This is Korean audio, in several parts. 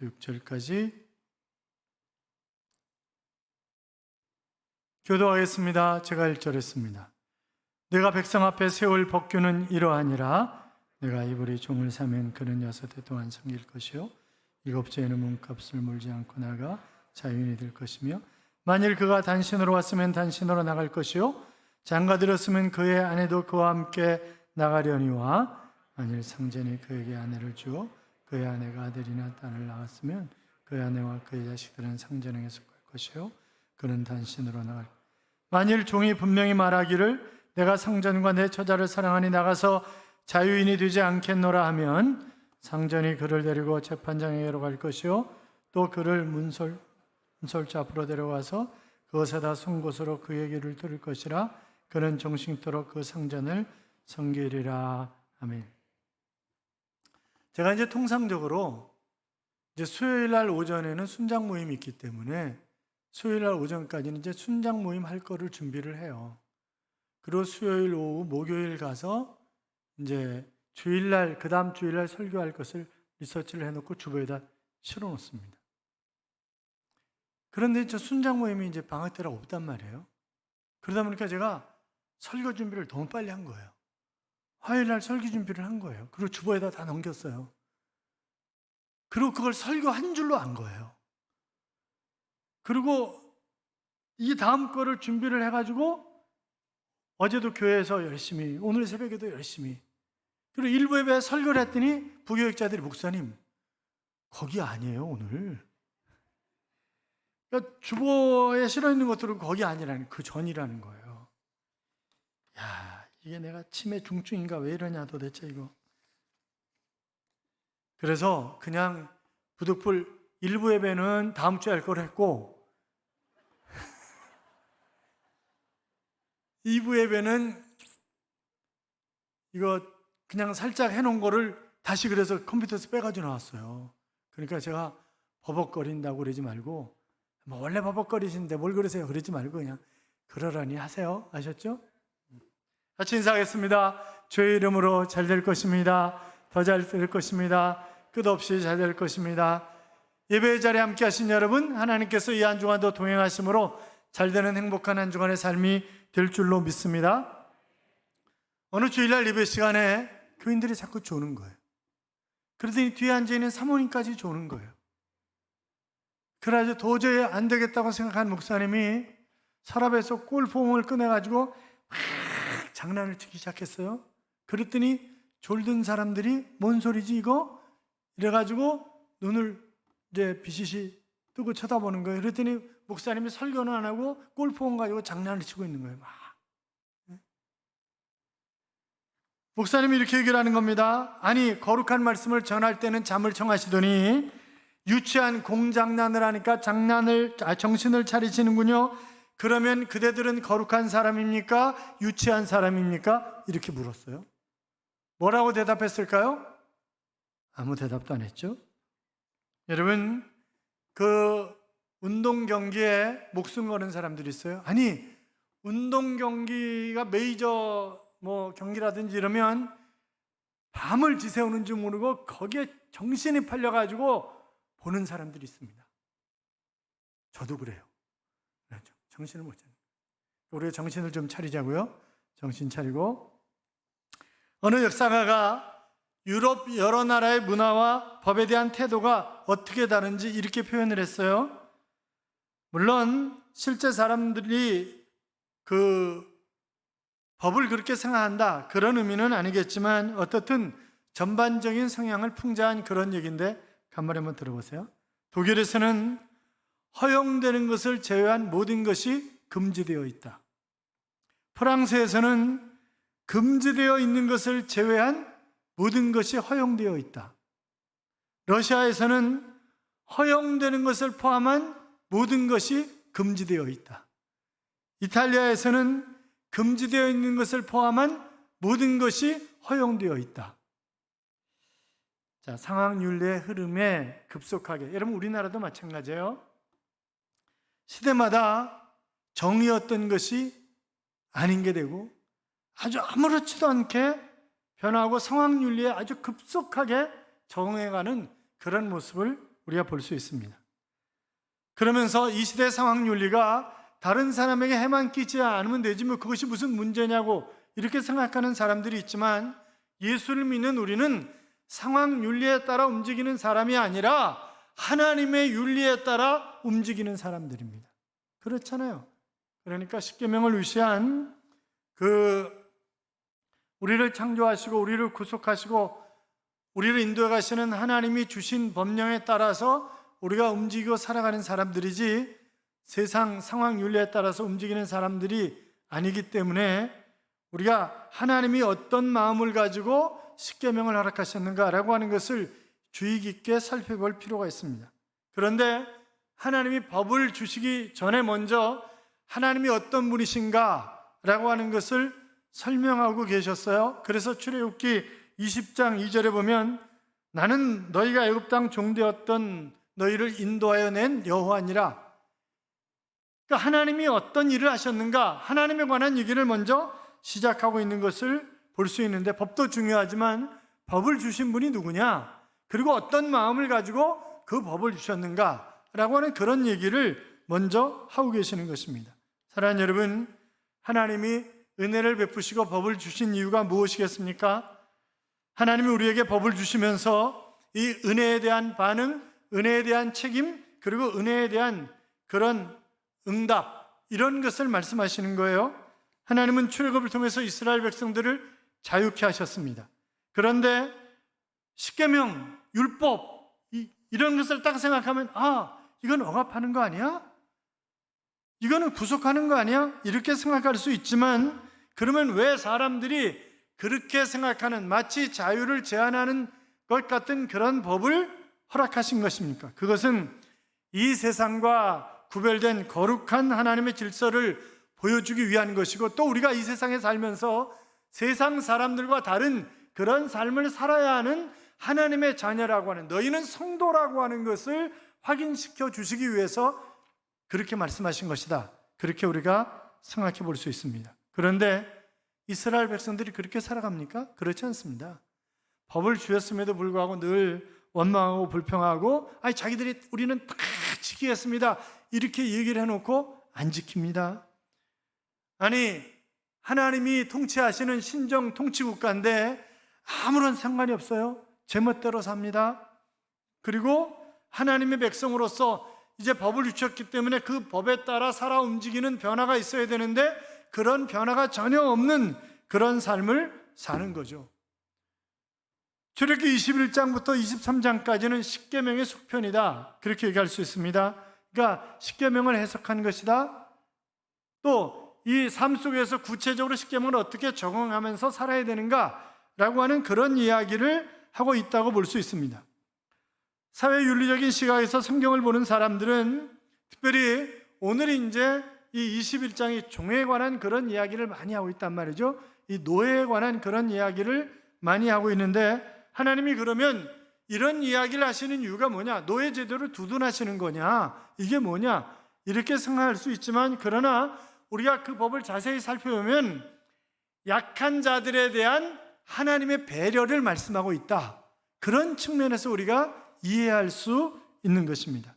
6절까지 교도하겠습니다. 제가 1절 했습니다. 내가 백성 앞에 세울 법규는 이러하니라. 내가 이불이 종을 사면 그는 6해 동안 섬길 것이요 7째에는 몸값을 물지 않고 나가 자유인이 될 것이며 만일 그가 단신으로 왔으면 단신으로 나갈 것이요 장가들었으면 그의 아내도 그와 함께 나가려니와 만일 상전이 그에게 아내를 주어 그의 아내가 아들이나 딸을 낳았으면 그의 아내와 그의 자식들은 상전에게 속할 것이요 그는 단신으로 나갈 것이요 만일 종이 분명히 말하기를 내가 상전과 내 처자를 사랑하니 나가서 자유인이 되지 않겠노라 하면 상전이 그를 데리고 재판장에게로 갈 것이요 또 그를 문설주 앞으로 데려와서 그것에다 송곳으로 그의 귀를 뚫을 것이라. 그는 정식토록 그 상전을 섬기리라. 아멘. 제가 이제 통상적으로 이제 수요일 날 오전에는 순장 모임이 있기 때문에 수요일 날 오전까지는 이제 순장 모임 할 거를 준비를 해요. 그리고 수요일 오후, 목요일 가서 이제 주일날, 그 다음 주일날 설교할 것을 리서치를 해놓고 주보에다 실어놓습니다. 그런데 저 순장 모임이 이제 방학 때라 없단 말이에요. 그러다 보니까 제가 설교 준비를 너무 빨리 한 거예요. 화요일날 설교 준비를 한 거예요. 그리고 주보에다 다 넘겼어요. 그리고 그걸 설교한 줄로 안 거예요. 그리고 이 다음 거를 준비를 해가지고 어제도 교회에서 열심히, 오늘 새벽에도 열심히, 그리고 일부 예배 설교를 했더니 부교육자들이 목사님 거기 아니에요 오늘. 그러니까 주보에 실어있는 것들은 거기 아니라는, 그 전이라는 거예요. 야, 이게 내가 치매 중증인가 왜 이러냐 도대체 이거. 그래서 그냥 부득불 일부 예배는 다음 주에 할 걸 했고 2부 예배는 이거 그냥 살짝 해놓은 거를 다시 그래서 컴퓨터에서 빼가지고 나왔어요. 그러니까 제가 버벅거린다고 그러지 말고 뭐 원래 버벅거리시는데 뭘 그러세요 그러지 말고 그냥 그러라니 하세요. 아셨죠? 같이 인사하겠습니다. 주의 이름으로 잘 될 것입니다. 더 잘 될 것입니다. 끝없이 잘 될 것입니다. 예배의 자리에 함께 하신 여러분, 하나님께서 이 한 주간도 동행하심으로 잘 되는 행복한 한 주간의 삶이 될 줄로 믿습니다. 어느 주일날 예배 시간에 교인들이 자꾸 조는 거예요. 그러더니 뒤에 앉아있는 사모님까지 조는 거예요. 그래서 도저히 안 되겠다고 생각한 목사님이 서랍에서 골프공을 꺼내가지고 막 장난을 치기 시작했어요. 그랬더니 졸던 사람들이 뭔 소리지 이거? 이래가지고 눈을 이제 비시시 뜨고 쳐다보는 거예요. 그랬더니 목사님이 설교는 안 하고 골프공 가지고 장난을 치고 있는 거예요. 막. 목사님이 이렇게 얘기를 하는 겁니다. 아니 거룩한 말씀을 전할 때는 잠을 청하시더니 유치한 공장난을 하니까 정신을 차리시는군요. 그러면 그대들은 거룩한 사람입니까? 유치한 사람입니까? 이렇게 물었어요. 뭐라고 대답했을까요? 아무 대답도 안 했죠. 여러분, 그 운동 경기에 목숨 거는 사람들이 있어요. 아니 운동 경기가 메이저 경기라든지 이러면 밤을 지새우는 줄 모르고 거기에 정신이 팔려가지고 보는 사람들이 있습니다. 저도 그래요. 정신을 못 차려요. 우리가 정신을 좀 차리자고요. 정신 차리고. 어느 역사가가 유럽 여러 나라의 문화와 법에 대한 태도가 어떻게 다른지 이렇게 표현을 했어요. 물론 실제 사람들이 그 법을 그렇게 생각한다 그런 의미는 아니겠지만 어떻든 전반적인 성향을 풍자한 그런 얘기인데 간만에 한번 들어보세요. 독일에서는 허용되는 것을 제외한 모든 것이 금지되어 있다. 프랑스에서는 금지되어 있는 것을 제외한 모든 것이 허용되어 있다. 러시아에서는 허용되는 것을 포함한 모든 것이 금지되어 있다. 이탈리아에서는 금지되어 있는 것을 포함한 모든 것이 허용되어 있다. 자, 상황윤리의 흐름에 급속하게, 여러분 우리나라도 마찬가지예요. 시대마다 정의였던 것이 아닌 게 되고 아주 아무렇지도 않게 변하고 상황윤리에 아주 급속하게 적응해가는 그런 모습을 우리가 볼 수 있습니다. 그러면서 이 시대 상황 윤리가 다른 사람에게 해만 끼지 않으면 되지 뭐 그것이 무슨 문제냐고 이렇게 생각하는 사람들이 있지만, 예수를 믿는 우리는 상황 윤리에 따라 움직이는 사람이 아니라 하나님의 윤리에 따라 움직이는 사람들입니다. 그렇잖아요. 그러니까 십계명을 위시한 우리를 창조하시고 우리를 구속하시고 우리를 인도해 가시는 하나님이 주신 법령에 따라서 우리가 움직이고 살아가는 사람들이지, 세상 상황 윤리에 따라서 움직이는 사람들이 아니기 때문에 우리가 하나님이 어떤 마음을 가지고 십계명을 허락하셨는가라고 하는 것을 주의 깊게 살펴볼 필요가 있습니다. 그런데 하나님이 법을 주시기 전에 먼저 하나님이 어떤 분이신가라고 하는 것을 설명하고 계셨어요. 그래서 출애굽기 20장 2절에 보면 나는 너희가 애굽 땅 종되었던 너희를 인도하여 낸 여호와니라. 그러니까 하나님이 어떤 일을 하셨는가, 하나님에 관한 얘기를 먼저 시작하고 있는 것을 볼 수 있는데, 법도 중요하지만 법을 주신 분이 누구냐, 그리고 어떤 마음을 가지고 그 법을 주셨는가라고 하는 그런 얘기를 먼저 하고 계시는 것입니다. 사랑하는 여러분, 하나님이 은혜를 베푸시고 법을 주신 이유가 무엇이겠습니까? 하나님이 우리에게 법을 주시면서 이 은혜에 대한 반응, 은혜에 대한 책임, 그리고 은혜에 대한 그런 응답, 이런 것을 말씀하시는 거예요. 하나님은 출애굽을 통해서 이스라엘 백성들을 자유케 하셨습니다. 그런데 십계명, 율법 이런 것을 딱 생각하면 이건 억압하는 거 아니야? 이거는 구속하는 거 아니야? 이렇게 생각할 수 있지만, 그러면 왜 사람들이 그렇게 생각하는, 마치 자유를 제한하는 것 같은 그런 법을 허락하신 것입니까? 그것은 이 세상과 구별된 거룩한 하나님의 질서를 보여주기 위한 것이고, 또 우리가 이 세상에 살면서 세상 사람들과 다른 그런 삶을 살아야 하는 하나님의 자녀라고 하는, 너희는 성도라고 하는 것을 확인시켜 주시기 위해서 그렇게 말씀하신 것이다. 그렇게 우리가 생각해 볼 수 있습니다. 그런데 이스라엘 백성들이 그렇게 살아갑니까? 그렇지 않습니다. 법을 주셨음에도 불구하고 늘 원망하고 불평하고, 자기들이 우리는 다 지키겠습니다, 이렇게 얘기를 해놓고 안 지킵니다. 하나님이 통치하시는 신정 통치국가인데 아무런 상관이 없어요. 제멋대로 삽니다. 그리고 하나님의 백성으로서 이제 법을 주셨기 때문에 그 법에 따라 살아 움직이는 변화가 있어야 되는데, 그런 변화가 전혀 없는 그런 삶을 사는 거죠. 출애굽기 21장부터 23장까지는 십계명의 속편이다, 그렇게 얘기할 수 있습니다. 그러니까 십계명을 해석한 것이다. 또 이 삶 속에서 구체적으로 십계명을 어떻게 적용하면서 살아야 되는가라고 하는 그런 이야기를 하고 있다고 볼 수 있습니다. 사회윤리적인 시각에서 성경을 보는 사람들은 특별히 오늘 이제 이 21장이 종에 관한 그런 이야기를 많이 하고 있단 말이죠. 이 노예에 관한 그런 이야기를 많이 하고 있는데, 하나님이 그러면 이런 이야기를 하시는 이유가 뭐냐? 노예 제도를 두둔하시는 거냐? 이게 뭐냐? 이렇게 생각할 수 있지만, 그러나 우리가 그 법을 자세히 살펴보면 약한 자들에 대한 하나님의 배려를 말씀하고 있다, 그런 측면에서 우리가 이해할 수 있는 것입니다.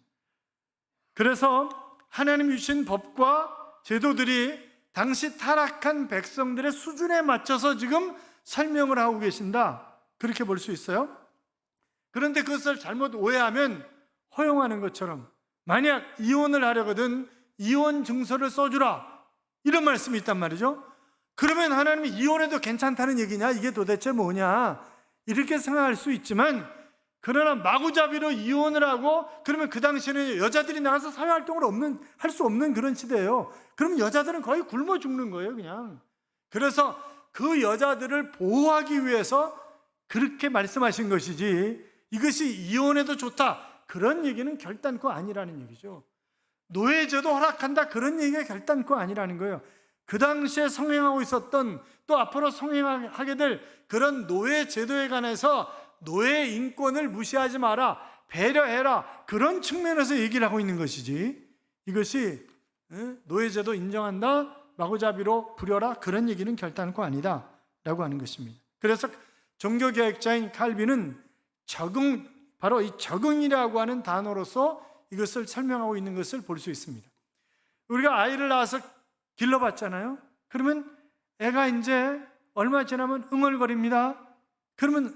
그래서 하나님이 주신 법과 제도들이 당시 타락한 백성들의 수준에 맞춰서 지금 설명을 하고 계신다, 그렇게 볼 수 있어요. 그런데 그것을 잘못 오해하면 허용하는 것처럼, 만약 이혼을 하려거든 이혼 증서를 써주라, 이런 말씀이 있단 말이죠. 그러면 하나님이 이혼해도 괜찮다는 얘기냐? 이게 도대체 뭐냐? 이렇게 생각할 수 있지만, 그러나 마구잡이로 이혼을 하고, 그러면 그 당시에는 여자들이 나가서 사회활동을 할 수 없는 그런 시대예요. 그럼 여자들은 거의 굶어 죽는 거예요, 그냥. 그래서 그 여자들을 보호하기 위해서 그렇게 말씀하신 것이지, 이것이 이혼해도 좋다, 그런 얘기는 결단코 아니라는 얘기죠. 노예제도 허락한다, 그런 얘기가 결단코 아니라는 거예요. 그 당시에 성행하고 있었던, 또 앞으로 성행하게 될 그런 노예제도에 관해서 노예 인권을 무시하지 마라, 배려해라, 그런 측면에서 얘기를 하고 있는 것이지, 이것이 노예제도 인정한다, 마구잡이로 부려라, 그런 얘기는 결단코 아니다 라고 하는 것입니다. 그래서 종교개혁자인 칼빈은 바로 이 적응이라고 하는 단어로서 이것을 설명하고 있는 것을 볼 수 있습니다. 우리가 아이를 낳아서 길러봤잖아요. 그러면 애가 이제 얼마 지나면 응얼거립니다. 그러면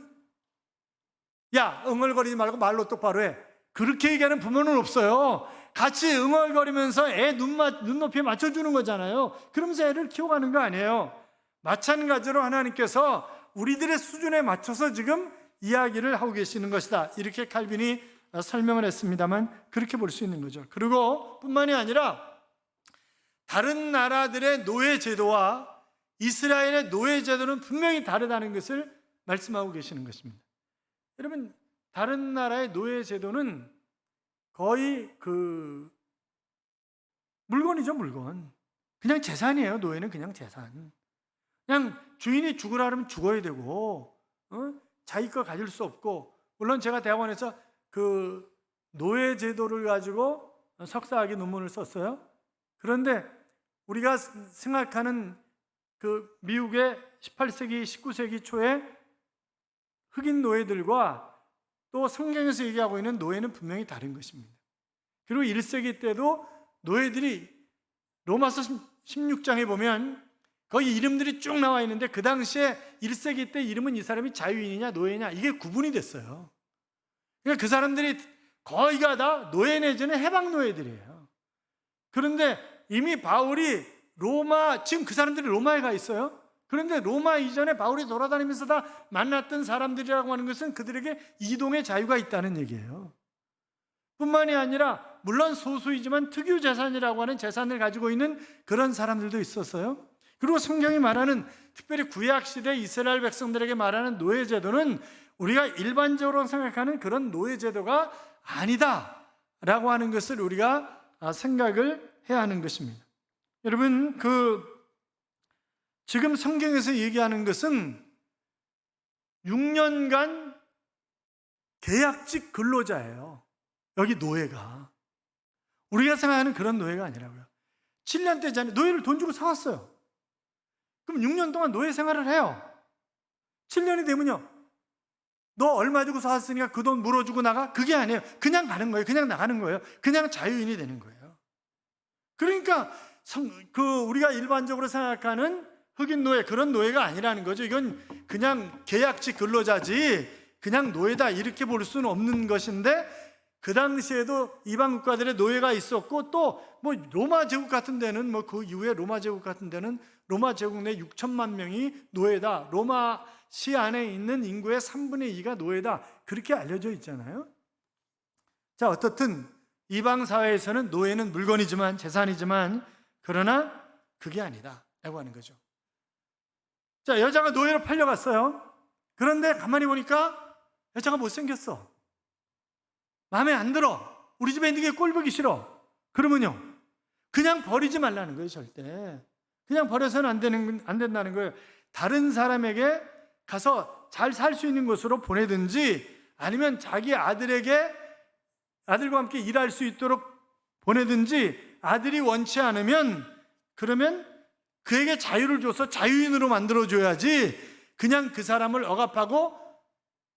야, 응얼거리지 말고 말로 똑바로 해. 그렇게 얘기하는 부모는 없어요. 같이 응얼거리면서 애 눈높이에 맞춰주는 거잖아요. 그러면서 애를 키워가는 거 아니에요. 마찬가지로 하나님께서 우리들의 수준에 맞춰서 지금 이야기를 하고 계시는 것이다. 이렇게 칼빈이 설명을 했습니다만 그렇게 볼 수 있는 거죠. 그리고 뿐만이 아니라 다른 나라들의 노예 제도와 이스라엘의 노예 제도는 분명히 다르다는 것을 말씀하고 계시는 것입니다. 여러분, 다른 나라의 노예 제도는 거의 물건이죠, 물건. 그냥 재산이에요. 노예는 그냥 재산. 그냥 주인이 죽으라 그러면 죽어야 되고, 자기 거 가질 수 없고. 물론 제가 대학원에서 그 노예 제도를 가지고 석사학위 논문을 썼어요. 그런데 우리가 생각하는 그 미국의 18세기, 19세기 초에 흑인 노예들과 또 성경에서 얘기하고 있는 노예는 분명히 다른 것입니다. 그리고 1세기 때도 노예들이 로마서 16장에 보면 거기 이름들이 쭉 나와 있는데 그 당시에 1세기 때 이름은 이 사람이 자유인이냐 노예냐 이게 구분이 됐어요. 그러니까 그 사람들이 거의가 다 노예 내지는 해방 노예들이에요. 그런데 이미 바울이 지금 그 사람들이 로마에 가 있어요. 그런데 로마 이전에 바울이 돌아다니면서 다 만났던 사람들이라고 하는 것은 그들에게 이동의 자유가 있다는 얘기예요. 뿐만이 아니라 물론 소수이지만 특유 재산이라고 하는 재산을 가지고 있는 그런 사람들도 있었어요. 그리고 성경이 말하는 특별히 구약시대 이스라엘 백성들에게 말하는 노예제도는 우리가 일반적으로 생각하는 그런 노예제도가 아니다라고 하는 것을 우리가 생각을 해야 하는 것입니다. 여러분, 지금 성경에서 얘기하는 것은 6년간 계약직 근로자예요. 여기 노예가. 우리가 생각하는 그런 노예가 아니라고요. 7년째 전에 노예를 돈 주고 사왔어요. 그럼 6년 동안 노예 생활을 해요. 7년이 되면요. 너 얼마 주고 사왔으니까 그 돈 물어주고 나가? 그게 아니에요. 그냥 가는 거예요. 그냥 나가는 거예요. 그냥 자유인이 되는 거예요. 그러니까 우리가 일반적으로 생각하는 흑인 노예, 그런 노예가 아니라는 거죠. 이건 그냥 계약직 근로자지 그냥 노예다 이렇게 볼 수는 없는 것인데 그 당시에도 이방 국가들의 노예가 있었고 또 뭐 로마 제국 같은 데는 그 이후에 로마 제국 같은 데는 로마 제국 내 6천만 명이 노예다. 로마 시 안에 있는 인구의 3분의 2가 노예다. 그렇게 알려져 있잖아요. 자, 어떻든 이방 사회에서는 노예는 물건이지만 재산이지만 그러나 그게 아니다라고 하는 거죠. 자, 여자가 노예로 팔려갔어요. 그런데 가만히 보니까 여자가 못생겼어. 마음에 안 들어. 우리 집에 있는 게 꼴보기 싫어. 그러면요, 그냥 버리지 말라는 거예요. 절대 그냥 버려서는 안 된다는 거예요. 다른 사람에게 가서 잘 살 수 있는 곳으로 보내든지 아니면 자기 아들과 함께 일할 수 있도록 보내든지, 아들이 원치 않으면 그러면 그에게 자유를 줘서 자유인으로 만들어줘야지 그냥 그 사람을 억압하고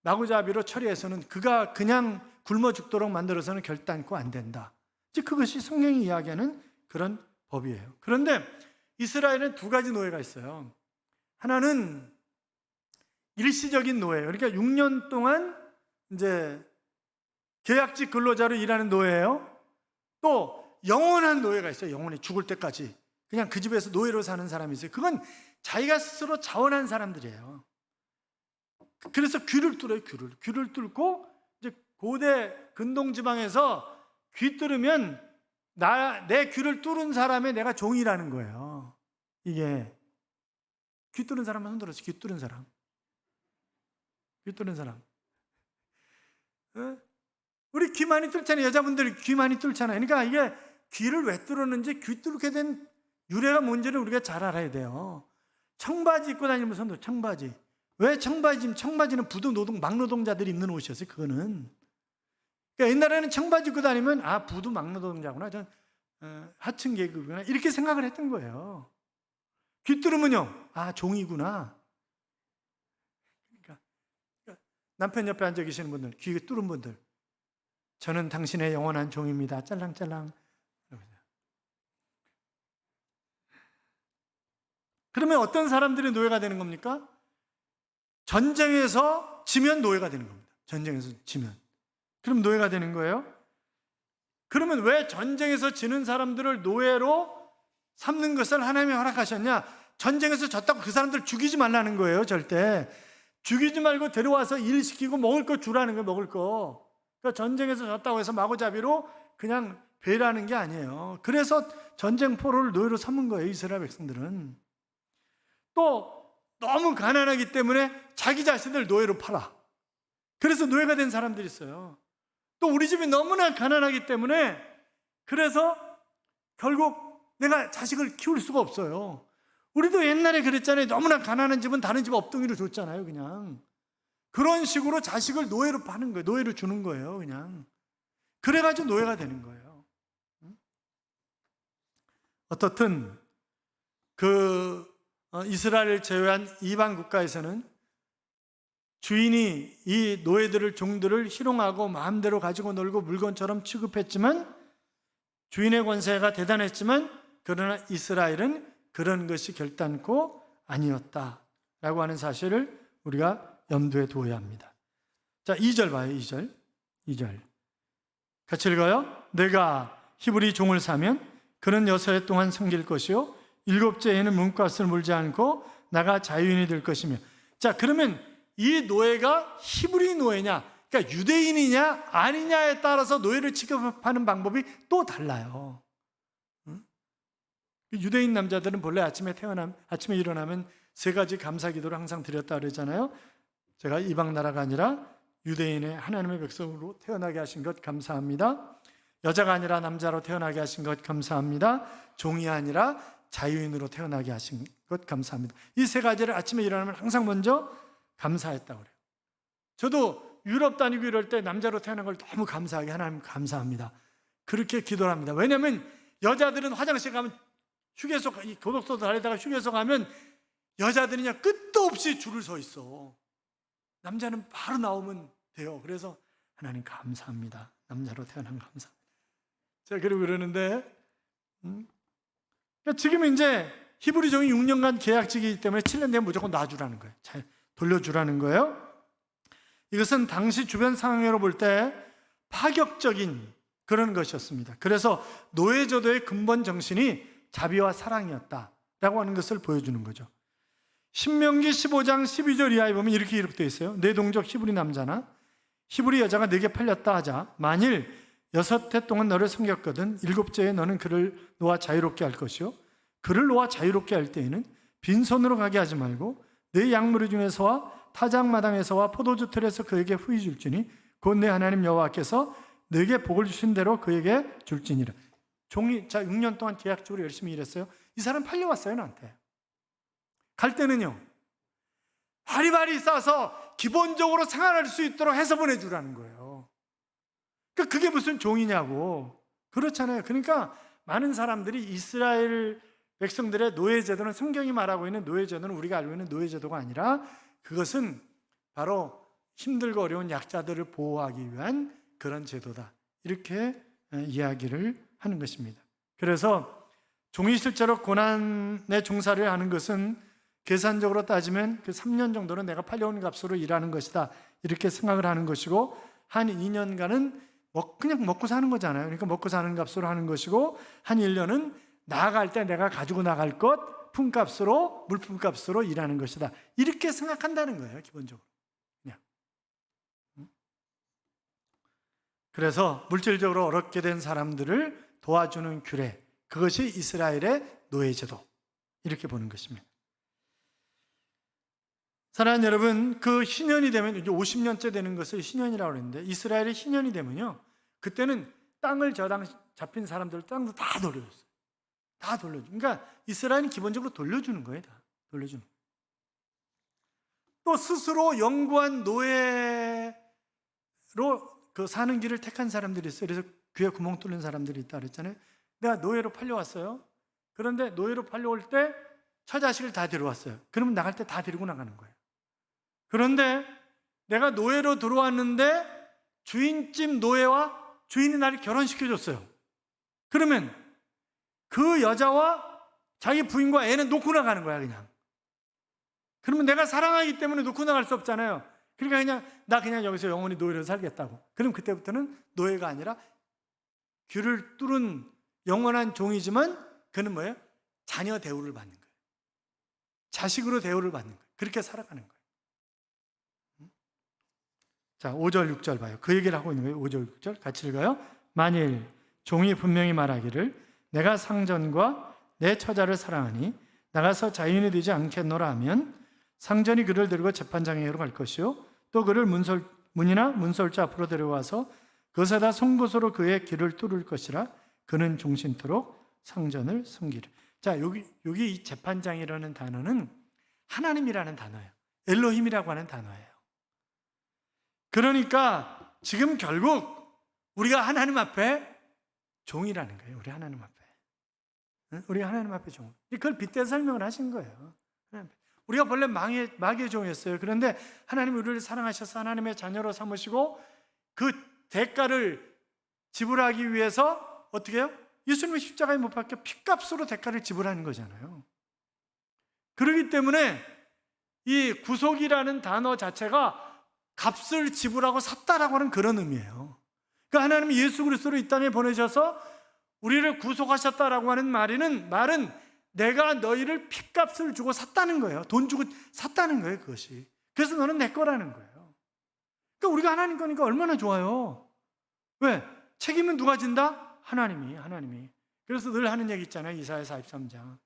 마구잡이로 처리해서는 그가 그냥 굶어 죽도록 만들어서는 결단코 안 된다. 즉 그것이 성경이 이야기하는 그런 법이에요. 그런데 이스라엘은 두 가지 노예가 있어요. 하나는 일시적인 노예예요. 그러니까 6년 동안 이제 계약직 근로자로 일하는 노예예요. 또 영원한 노예가 있어요. 영원히 죽을 때까지 그냥 그 집에서 노예로 사는 사람이 있어요. 그건 자기가 스스로 자원한 사람들이에요. 그래서 귀를 뚫어요. 귀를 뚫고 이제 고대 근동 지방에서 귀 뚫으면 내 귀를 뚫은 사람의 내가 종이라는 거예요. 이게 귀 뚫은 사람만 흔들어서 귀 뚫은 사람. 우리 귀 많이 뚫잖아요. 여자분들이 귀 많이 뚫잖아요. 그러니까 이게 귀를 왜 뚫었는지, 귀 뚫게 된 유래가 뭔지를 우리가 잘 알아야 돼요. 청바지 입고 다니면서 청바지. 왜 청바지는 막노동자들이 입는 옷이었어요. 그거는. 그러니까 옛날에는 청바지 입고 다니면 부두 막노동자구나. 하층 계급이구나. 이렇게 생각을 했던 거예요. 귀 뚫으면요. 종이구나. 그러니까 남편 옆에 앉아 계시는 분들, 귀 뚫은 분들, 저는 당신의 영원한 종입니다. 짤랑짤랑. 그러면 어떤 사람들이 노예가 되는 겁니까? 전쟁에서 지면 노예가 되는 겁니다. 전쟁에서 지면. 그럼 노예가 되는 거예요? 그러면 왜 전쟁에서 지는 사람들을 노예로 삼는 것을 하나님이 허락하셨냐? 전쟁에서 졌다고 그 사람들 죽이지 말라는 거예요, 절대. 죽이지 말고 데려와서 일시키고 먹을 거 주라는 거예요, 먹을 거. 그러니까 전쟁에서 졌다고 해서 마구잡이로 그냥 배라는 게 아니에요. 그래서 전쟁 포로를 노예로 삼은 거예요, 이스라엘 백성들은. 또 너무 가난하기 때문에 자기 자신을 노예로 팔아. 그래서 노예가 된 사람들이 있어요. 또 우리 집이 너무나 가난하기 때문에 그래서 결국 내가 자식을 키울 수가 없어요. 우리도 옛날에 그랬잖아요. 너무나 가난한 집은 다른 집 업둥이로 줬잖아요, 그냥. 그런 식으로 자식을 노예로 파는 거예요. 노예로 주는 거예요, 그냥. 그래가지고 노예가 되는 거예요. 어떻든 이스라엘을 제외한 이방 국가에서는 주인이 이 노예들을, 종들을 희롱하고 마음대로 가지고 놀고 물건처럼 취급했지만, 주인의 권세가 대단했지만, 그러나 이스라엘은 그런 것이 결단코 아니었다라고 하는 사실을 우리가 염두에 두어야 합니다. 자, 2절 봐요. 2절 같이 읽어요. 내가 히브리 종을 사면 그는 6해 동안 섬길 것이요 7째 해에는 몸값을 물지 않고 나가 자유인이 될 것이며. 자, 그러면 이 노예가 히브리 노예냐, 그러니까 유대인이냐 아니냐에 따라서 노예를 취급하는 방법이 또 달라요. 유대인 남자들은 본래 아침에 일어나면 3가지 감사 기도를 항상 드렸다 그러잖아요. 제가 이방 나라가 아니라 유대인의 하나님의 백성으로 태어나게 하신 것 감사합니다. 여자가 아니라 남자로 태어나게 하신 것 감사합니다. 종이 아니라 자유인으로 태어나게 하신 것 감사합니다. 이 3가지를 아침에 일어나면 항상 먼저 감사했다고 그래요. 저도 유럽 다니고 이럴 때 남자로 태어난 걸 너무 감사하게, 하나님 감사합니다, 그렇게 기도를 합니다. 왜냐하면 여자들은 화장실 가면 휴게소, 고속도로 다니다가 휴게소 가면 여자들이 그냥 끝도 없이 줄을 서 있어. 남자는 바로 나오면 돼요. 그래서 하나님 감사합니다, 남자로 태어난 감사합니다. 제가 그러고 그러는데 그러니까 지금 이제 히브리 종이 6년간 계약직이기 때문에 7년 되면 무조건 놔주라는 거예요. 잘 돌려주라는 거예요. 이것은 당시 주변 상황으로 볼 때 파격적인 그런 것이었습니다. 그래서 노예제도의 근본 정신이 자비와 사랑이었다라고 하는 것을 보여주는 거죠. 신명기 15장 12절 이하에 보면 이렇게 기록되어 있어요. 내 동족 히브리 남자나 히브리 여자가 내게 팔렸다 하자. 만일 6해 동안 너를 섬겼거든 7째에 너는 그를 놓아 자유롭게 할 것이요 그를 놓아 자유롭게 할 때에는 빈손으로 가게 하지 말고 내 양무리 중에서와 타작마당에서와 포도주 틀에서 그에게 후히 줄지니 곧 내 하나님 여호와께서 내게 복을 주신 대로 그에게 줄지니라. 종이 6년 동안 계약적으로 열심히 일했어요. 이 사람 팔려왔어요, 나한테. 갈 때는요, 바리바리 싸서 기본적으로 생활할 수 있도록 해서 보내주라는 거예요. 그러니까 그게 무슨 종이냐고. 그렇잖아요. 그러니까 많은 사람들이 이스라엘 백성들의 노예제도는, 성경이 말하고 있는 노예제도는 우리가 알고 있는 노예제도가 아니라 그것은 바로 힘들고 어려운 약자들을 보호하기 위한 그런 제도다, 이렇게 이야기를 하는 것입니다. 그래서 종이 실제로 고난의 종사를 하는 것은 계산적으로 따지면 그 3년 정도는 내가 팔려온 값으로 일하는 것이다, 이렇게 생각을 하는 것이고, 한 2년간은 그냥 먹고 사는 거잖아요. 그러니까 먹고 사는 값으로 하는 것이고, 한 1년은 나아갈 때 내가 가지고 나갈 것 품값으로, 물품값으로 일하는 것이다, 이렇게 생각한다는 거예요, 기본적으로. 그냥. 그래서 물질적으로 어렵게 된 사람들을 도와주는 규례, 그것이 이스라엘의 노예제도, 이렇게 보는 것입니다. 사랑하는 여러분, 그 희년이 되면, 이제 50년째 되는 것을 희년이라고 그러는데, 이스라엘의 희년이 되면요, 그때는 땅을 잡힌 사람들 땅도 다 돌려줬어요. 다 돌려줘. 그러니까 이스라엘은 기본적으로 돌려주는 거예요. 다 돌려주는 거예요. 또 스스로 영구한 노예로 사는 길을 택한 사람들이 있어요. 그래서 귀에 구멍 뚫는 사람들이 있다 그랬잖아요. 내가 노예로 팔려왔어요. 그런데 노예로 팔려올 때 처자식을 다 데려왔어요. 그러면 나갈 때 다 데리고 나가는 거예요. 그런데 내가 노예로 들어왔는데 주인집 노예와 주인이 나를 결혼시켜줬어요. 그러면 그 여자와 자기 부인과 애는 놓고 나가는 거야, 그냥. 그러면 내가 사랑하기 때문에 놓고 나갈 수 없잖아요. 그러니까 나 그냥 여기서 영원히 노예로 살겠다고. 그럼 그때부터는 노예가 아니라 귀를 뚫은 영원한 종이지만 그는 뭐예요? 자녀 대우를 받는 거예요. 자식으로 대우를 받는 거예요. 그렇게 살아가는 거예요. 자, 5절 6절 봐요. 그 얘기를 하고 있는 거예요. 5절 6절 같이 읽어요. 만일 종이 분명히 말하기를 내가 상전과 내 처자를 사랑하니 나가서 자유인이 되지 않겠노라 하면 상전이 그를 데리고 재판장에게로 갈 것이요 또 그를 문이나 문설주 앞으로 데려와서 그것에다 송곳으로 그의 귀를 뚫을 것이라 그는 종신토록 상전을 섬기리. 자, 여기 이 재판장이라는 단어는 하나님이라는 단어예요. 엘로힘이라고 하는 단어예요. 그러니까 지금 결국 우리가 하나님 앞에 종이라는 거예요. 우리 하나님 앞에. 우리가 하나님 앞에 종. 그걸 빗대 설명을 하신 거예요. 우리가 본래 마귀의 종이었어요. 그런데 하나님이 우리를 사랑하셔서 하나님의 자녀로 삼으시고 그 대가를 지불하기 위해서 어떻게 해요? 예수님의 십자가에 못 박혀 피값으로 대가를 지불하는 거잖아요. 그렇기 때문에 이 구속이라는 단어 자체가 값을 지불하고 샀다라고 하는 그런 의미예요. 그러니까 하나님이 예수 그리스도를 이 땅에 보내셔서 우리를 구속하셨다라고 하는 말은 내가 너희를 핏값을 주고 샀다는 거예요. 돈 주고 샀다는 거예요, 그것이. 그래서 너는 내 거라는 거예요. 그러니까 우리가 하나님 거니까 얼마나 좋아요. 왜? 책임은 누가 진다? 하나님이. 그래서 늘 하는 얘기 있잖아요. 이사야 43장.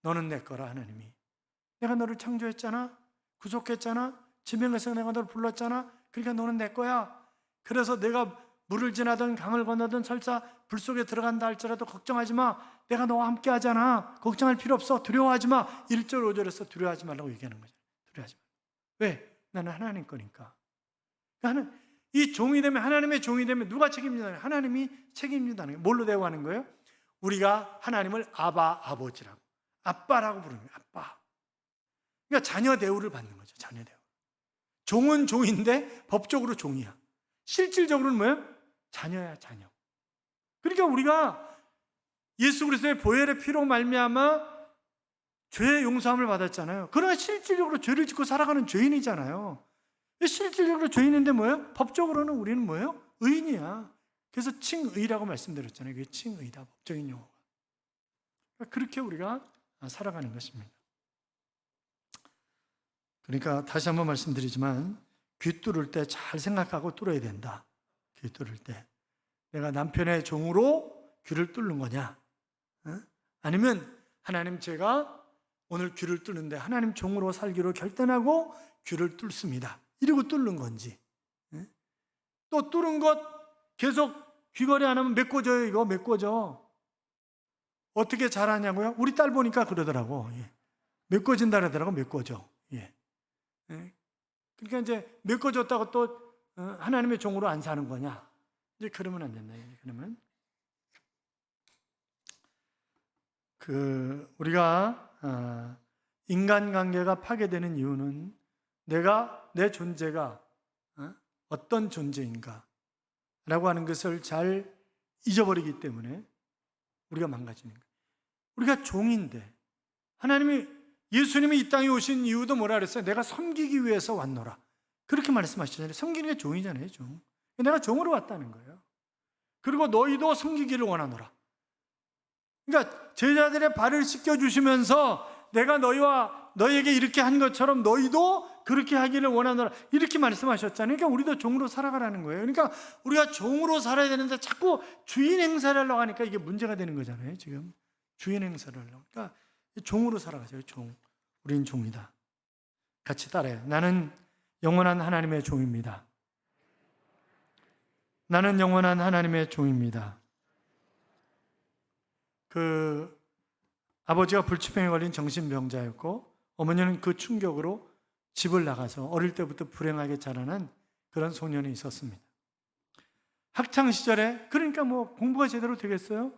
너는 내 거라, 하나님이. 내가 너를 창조했잖아. 구속했잖아. 지명해서 내가 너를 불렀잖아. 그러니까 너는 내 거야. 그래서 내가 물을 지나든 강을 건너든 설사 불 속에 들어간다 할지라도 걱정하지 마. 내가 너와 함께 하잖아. 걱정할 필요 없어. 두려워하지 마. 1절 5절에서 두려워하지 말라고 얘기하는 거죠. 두려워하지 마. 왜? 나는 하나님 거니까. 나는 이 종이 되면, 하나님의 종이 되면 누가 책임진다는 거예요? 하나님이 책임진다는 거예요. 뭘로 대우하는 거예요? 우리가 하나님을 아버지라고, 아빠라고 부르는 거예요. 아빠. 그러니까 자녀 대우를 받는 거죠. 자녀 대우. 종은 종인데 법적으로 종이야. 실질적으로는 뭐예요? 자녀야, 자녀. 그러니까 우리가 예수 그리스도의 보혈의 피로 말미암아 죄의 용서함을 받았잖아요. 그러나 실질적으로 죄를 짓고 살아가는 죄인이잖아요. 실질적으로 죄인인데 뭐예요? 법적으로는 우리는 뭐예요? 의인이야. 그래서 칭의라고 말씀드렸잖아요. 그게 칭의다, 법적인 용어가. 그렇게 우리가 살아가는 것입니다. 그러니까 다시 한번 말씀드리지만 귀 뚫을 때 잘 생각하고 뚫어야 된다. 귀 뚫을 때 내가 남편의 종으로 귀를 뚫는 거냐, 아니면 하나님, 제가 오늘 귀를 뚫는데 하나님 종으로 살기로 결단하고 귀를 뚫습니다, 이러고 뚫는 건지, 또 뚫은 것 계속 귀걸이 안 하면 메꿔져요. 이거 메꿔져. 어떻게 잘하냐고요? 우리 딸 보니까 그러더라고. 메꿔진다 그러더라고. 메꿔져. 그러니까 이제 메꿔졌다고 또 하나님의 종으로 안 사는 거냐? 이제 그러면 안 된다. 그러면 우리가 인간관계가 파괴되는 이유는 내 존재가 어떤 존재인가 라고 하는 것을 잘 잊어버리기 때문에 우리가 망가지는 거예요. 우리가 종인데, 예수님이 이 땅에 오신 이유도 뭐라 그랬어요? 내가 섬기기 위해서 왔노라. 그렇게 말씀하시잖아요. 섬기는 게 종이잖아요, 종. 내가 종으로 왔다는 거예요. 그리고 너희도 섬기기를 원하노라. 그러니까 제자들의 발을 씻겨주시면서 내가 너희에게 이렇게 한 것처럼 너희도 그렇게 하기를 원하노라, 이렇게 말씀하셨잖아요. 그러니까 우리도 종으로 살아가라는 거예요. 그러니까 우리가 종으로 살아야 되는데 자꾸 주인 행사를 하려고 하니까 이게 문제가 되는 거잖아요, 지금. 주인 행사를 하려고. 그러니까 종으로 살아가세요, 종. 우린 종이다. 같이 따라해요. 나는 영원한 하나님의 종입니다. 나는 영원한 하나님의 종입니다. 아버지가 불치병에 걸린 정신병자였고 어머니는 그 충격으로 집을 나가서 어릴 때부터 불행하게 자라난 그런 소년이 있었습니다. 학창 시절에, 그러니까 뭐 공부가 제대로 되겠어요?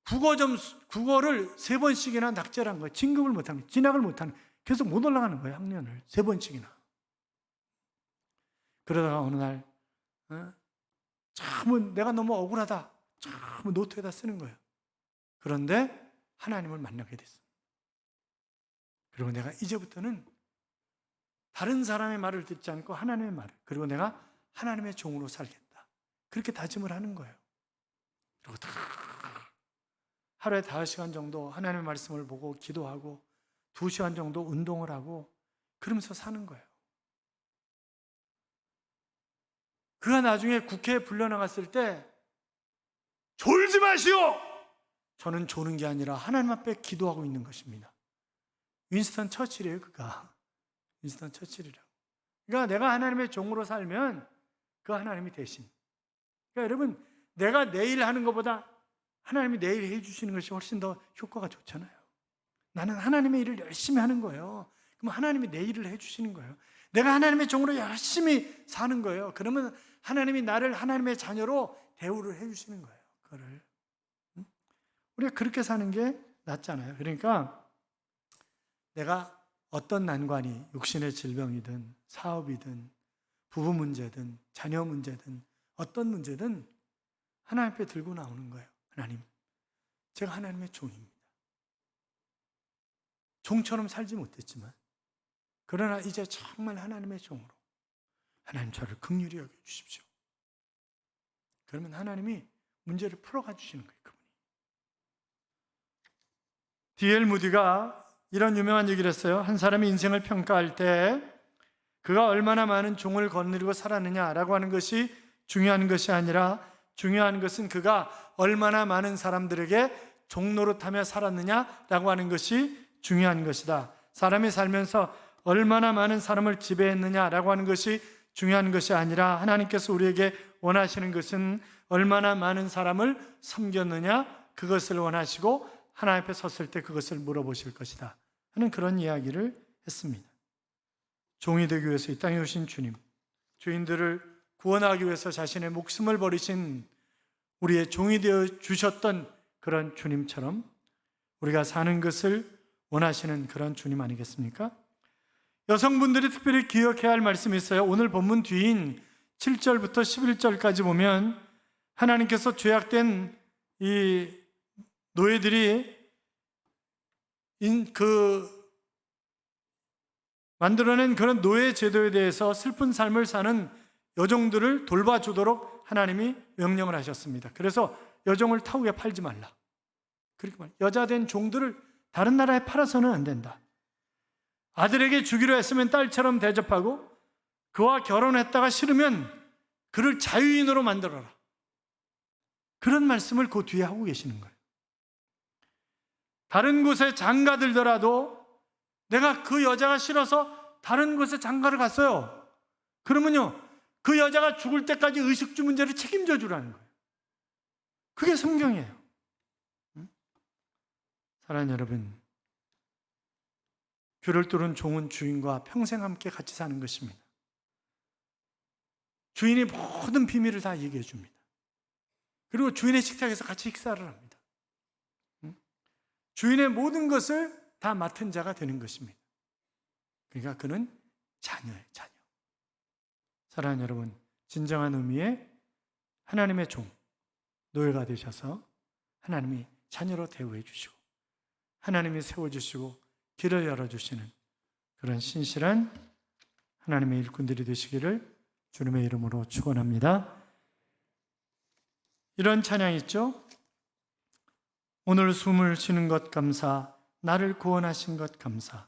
국어를 3번씩이나 낙제를 한 거예요. 진급을 못한 거예요. 진학을 못한 거예요. 계속 못 올라가는 거예요, 학년을. 3번씩이나. 그러다가 어느 날 참 내가 너무 억울하다. 참 노트에다 쓰는 거예요. 그런데 하나님을 만나게 됐어요. 그리고 내가 이제부터는 다른 사람의 말을 듣지 않고 하나님의 말을, 그리고 내가 하나님의 종으로 살겠다. 그렇게 다짐을 하는 거예요. 그리고 다 하루에 5시간 정도 하나님의 말씀을 보고 기도하고 2시간 정도 운동을 하고 그러면서 사는 거예요. 그가 나중에 국회에 불려나갔을 때 졸지 마시오! 저는 조는 게 아니라 하나님 앞에 기도하고 있는 것입니다. 윈스턴 처칠이에요, 그가. 윈스턴 처칠이라고. 그러니까 내가 하나님의 종으로 살면 그 하나님이 대신. 그러니까 여러분, 내가 내일 하는 것보다 하나님이 내일 해주시는 것이 훨씬 더 효과가 좋잖아요. 나는 하나님의 일을 열심히 하는 거예요. 그럼 하나님이 내 일을 해주시는 거예요. 내가 하나님의 종으로 열심히 사는 거예요. 그러면 하나님이 나를 하나님의 자녀로 대우를 해주시는 거예요. 그거를. 우리가 그렇게 사는 게 낫잖아요. 그러니까 내가 어떤 난관이 육신의 질병이든 사업이든 부부 문제든 자녀 문제든 어떤 문제든 하나님 앞에 들고 나오는 거예요. 하나님, 제가 하나님의 종입니다. 종처럼 살지 못했지만 그러나 이제 정말 하나님의 종으로 하나님 저를 긍휼히 여겨주십시오. 그러면 하나님이 문제를 풀어가 주시는 거예요. 그분이. D.L. 무디가 이런 유명한 얘기를 했어요. 한 사람의 인생을 평가할 때 그가 얼마나 많은 종을 거느리고 살았느냐라고 하는 것이 중요한 것이 아니라 중요한 것은 그가 얼마나 많은 사람들에게 종노릇하며 살았느냐라고 하는 것이 중요한 것이다. 사람이 살면서 얼마나 많은 사람을 지배했느냐라고 하는 것이 중요한 것이 아니라 하나님께서 우리에게 원하시는 것은 얼마나 많은 사람을 섬겼느냐, 그것을 원하시고 하나님 앞에 섰을 때 그것을 물어보실 것이다 하는 그런 이야기를 했습니다. 종이 되기 위해서 이 땅에 오신 주님, 주인들을 구원하기 위해서 자신의 목숨을 버리신 우리의 종이 되어 주셨던 그런 주님처럼 우리가 사는 것을 원하시는 그런 주님 아니겠습니까? 여성분들이 특별히 기억해야 할 말씀이 있어요. 오늘 본문 뒤인 7절부터 11절까지 보면 하나님께서 죄악된 이 노예들이 만들어낸 그런 노예 제도에 대해서 슬픈 삶을 사는 여종들을 돌봐주도록 하나님이 명령을 하셨습니다. 그래서 여종을 타국에 팔지 말라. 그렇게 말. 여자된 종들을 다른 나라에 팔아서는 안 된다. 아들에게 주기로 했으면 딸처럼 대접하고 그와 결혼했다가 싫으면 그를 자유인으로 만들어라. 그런 말씀을 그 뒤에 하고 계시는 거예요. 다른 곳에 장가 들더라도 내가 그 여자가 싫어서 다른 곳에 장가를 갔어요. 그러면요, 그 여자가 죽을 때까지 의식주 문제를 책임져 주라는 거예요. 그게 성경이에요. 사랑하는 여러분, 귀를 뚫은 종은 주인과 평생 함께 같이 사는 것입니다. 주인이 모든 비밀을 다 얘기해 줍니다. 그리고 주인의 식탁에서 같이 식사를 합니다. 주인의 모든 것을 다 맡은 자가 되는 것입니다. 그러니까 그는 자녀예요, 자녀. 사랑하는 여러분, 진정한 의미의 하나님의 종, 노예가 되셔서 하나님이 자녀로 대우해 주시고 하나님이 세워주시고 길을 열어주시는 그런 신실한 하나님의 일꾼들이 되시기를 주님의 이름으로 축원합니다. 이런 찬양 있죠? 오늘 숨을 쉬는 것 감사, 나를 구원하신 것 감사,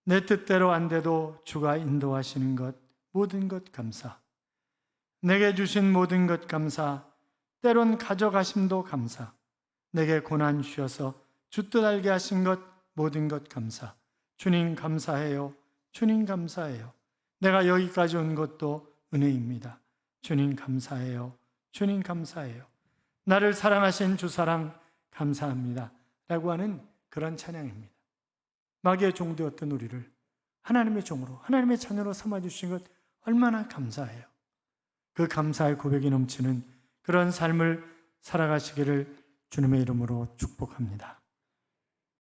내 뜻대로 안 돼도 주가 인도하시는 것 모든 것 감사, 내게 주신 모든 것 감사, 때론 가져가심도 감사, 내게 고난 주셔서 주 뜻 알게 하신 것 모든 것 감사. 주님 감사해요. 주님 감사해요. 내가 여기까지 온 것도 은혜입니다. 주님 감사해요. 주님 감사해요. 나를 사랑하신 주 사랑 감사합니다 라고 하는 그런 찬양입니다. 마귀의 종되었던 우리를 하나님의 종으로, 하나님의 자녀로 삼아주신 것 얼마나 감사해요. 그 감사의 고백이 넘치는 그런 삶을 살아가시기를 주님의 이름으로 축복합니다.